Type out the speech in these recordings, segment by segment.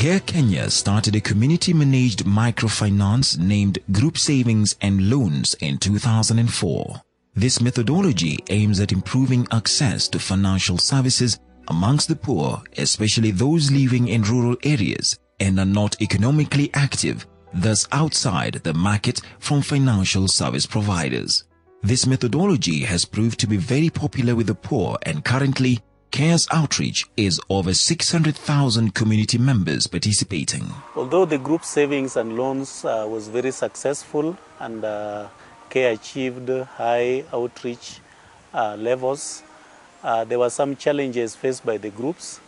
CARE Kenya started a community-managed microfinance named Group Savings and Loans in 2004. This methodology aims at improving access to financial services amongst the poor, especially those living in rural areas and are not economically active, thus outside the market from financial service providers. This methodology has proved to be very popular with the poor, and currently CARE's outreach is over 600,000 community members participating. Although the group savings and loans was very successful and CARE achieved high outreach levels, there were some challenges faced by the groups,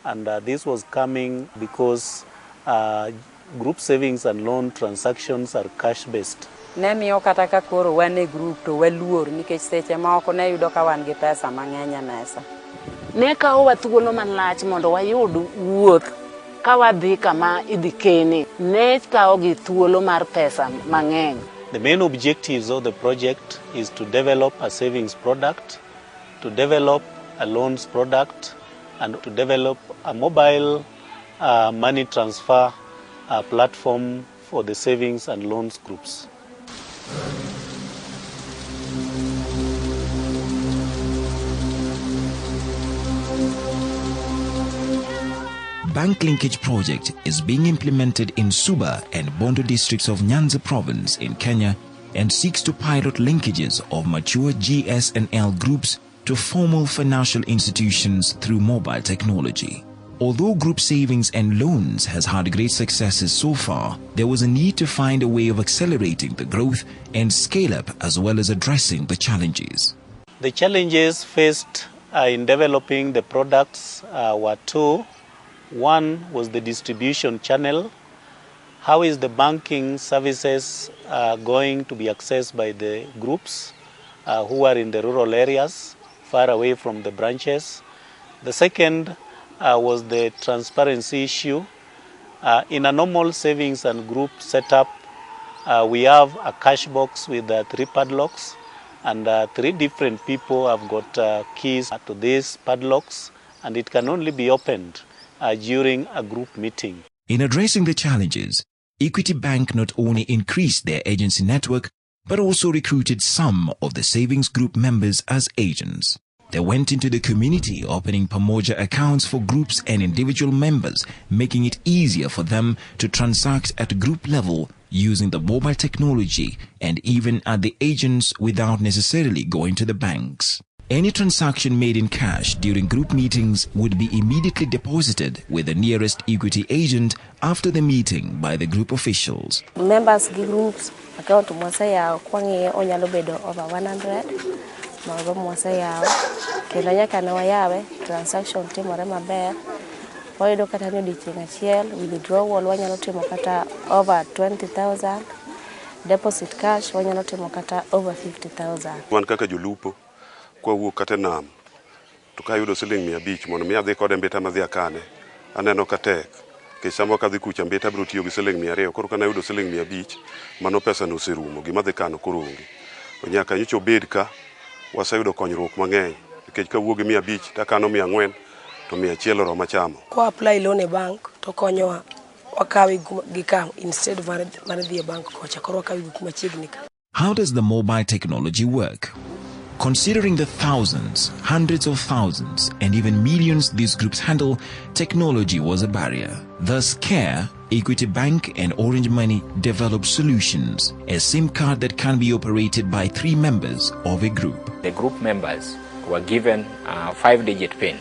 and this was coming because group savings and loan transactions are cash-based. Nemiyo kata ka koro wane group to waluor nikech seche moko ne yudo ka wan gi pesa mang'eny mesa. Ne kaowa thuolo malach mondo wayud wuoth ka wadhi kama idhi kene. Ne kaogi thuolo mar pesa mang'eny. The main objectives of the project is to develop a savings product, to develop a loans product, and to develop a mobile money transfer platform for the savings and loans groups. Bank Linkage Project is being implemented in Suba and Bondo districts of Nyanza province in Kenya and seeks to pilot linkages of mature GS&L groups to formal financial institutions through mobile technology. Although group savings and loans has had great successes so far, there was a need to find a way of accelerating the growth and scale up as well as addressing the challenges. The challenges faced in developing the products were two. One was the distribution channel. How is the banking services going to be accessed by the groups who are in the rural areas, far away from the branches? The second was the transparency issue. In a normal savings and group setup, we have a cash box with 3 padlocks, and 3 different people have got keys to these padlocks, and it can only be opened during a group meeting. In addressing the challenges, Equity Bank not only increased their agency network, but also recruited some of the savings group members as agents. They went into the community opening Pamoja accounts for groups and individual members, making it easier for them to transact at group level using the mobile technology and even at the agents without necessarily going to the banks. Any transaction made in cash during group meetings would be immediately deposited with the nearest equity agent after the meeting by the group officials. Members groups account mwasa yao kwangi onyalo bedo over 100 mago mwasa yao kendo nyaka na wayawe transaction timore maber wayudo kata ni odiochieng' achiel withdrawal wanyalo timo kata over 20,000, deposit cash wanyalo timo kata over 50,000. Wan kaka jolupo kwa wuok kata nam to kayudo siling 500 mondo mi adhi kode mbeta madhi akane aneno ka tek ke samo ka dhi kucha mbeta biro tiyo gi siling 200 koro kana yudo siling 500 mano pesa no serumo gima dhi kano korongi nyaka nyocho bed ka wasayudo konyruok mang'eny nikech ka wuogi 500 takano 400 to 100 ro machamo ko apply loan e bank to konyowa wakawi gi kam instead of mar dhi e bank kocha koro wakawi gi kuma chiegni ka. How does the mobile technology work? Considering the thousands, hundreds of thousands, and even millions these groups handle, technology was a barrier. Thus, CARE, Equity Bank, and Orange Money developed solutions, a SIM card that can be operated by 3 members of a group. The group members were given a 5-digit PIN,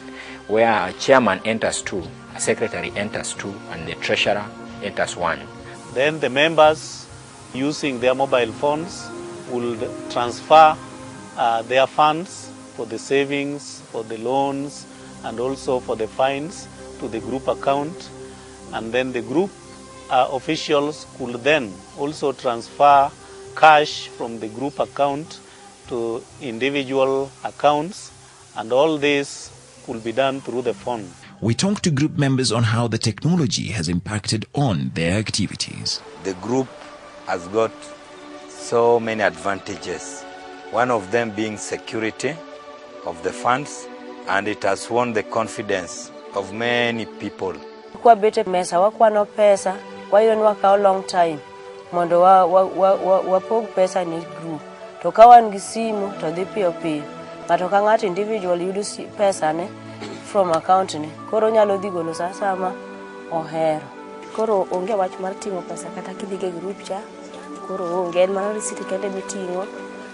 where a chairman enters 2, a secretary enters 2, and the treasurer enters 1. Then the members, using their mobile phones, will transfer their funds for the savings, for the loans, and also for the fines to the group account. And then the group officials could then also transfer cash from the group account to individual accounts, and all this could be done through the phone. We talked to group members on how the technology has impacted on their activities. The group has got so many advantages. One of them being security of the funds, and it has won the confidence of many people. Kwa bete mesa wakwano pesa, wayon wakao long time. Mondo wapog pesa ni group. To kawan gi simu to dhi piyo piyo. Ng'ato ka ng'ato individual yudo pesa ne from account ne. Koro nyalo dhi golo sa sama ohero. Koro onge wach mar ting'o pesa kata kidhige group cha. Koro onge mar receipt kende miting'o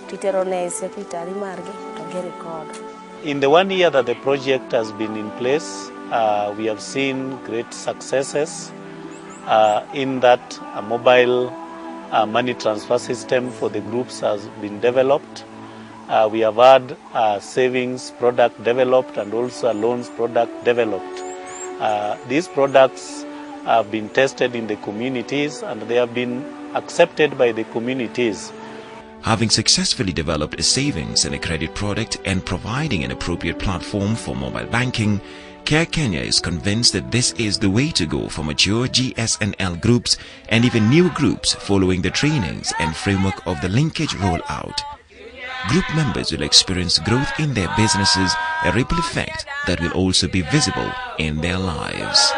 titero ne secretary margi to get record. In the 1 year that the project has been in place, we have seen great successes in that a mobile money transfer system for the groups has been developed. We have had a savings product developed and also a loans product developed. These products have been tested in the communities and they have been accepted by the communities. Having successfully developed a savings and a credit product and providing an appropriate platform for mobile banking, Care Kenya is convinced that this is the way to go for mature GS&L groups and even new groups following the trainings and framework of the linkage rollout. Group members will experience growth in their businesses, a ripple effect that will also be visible in their lives.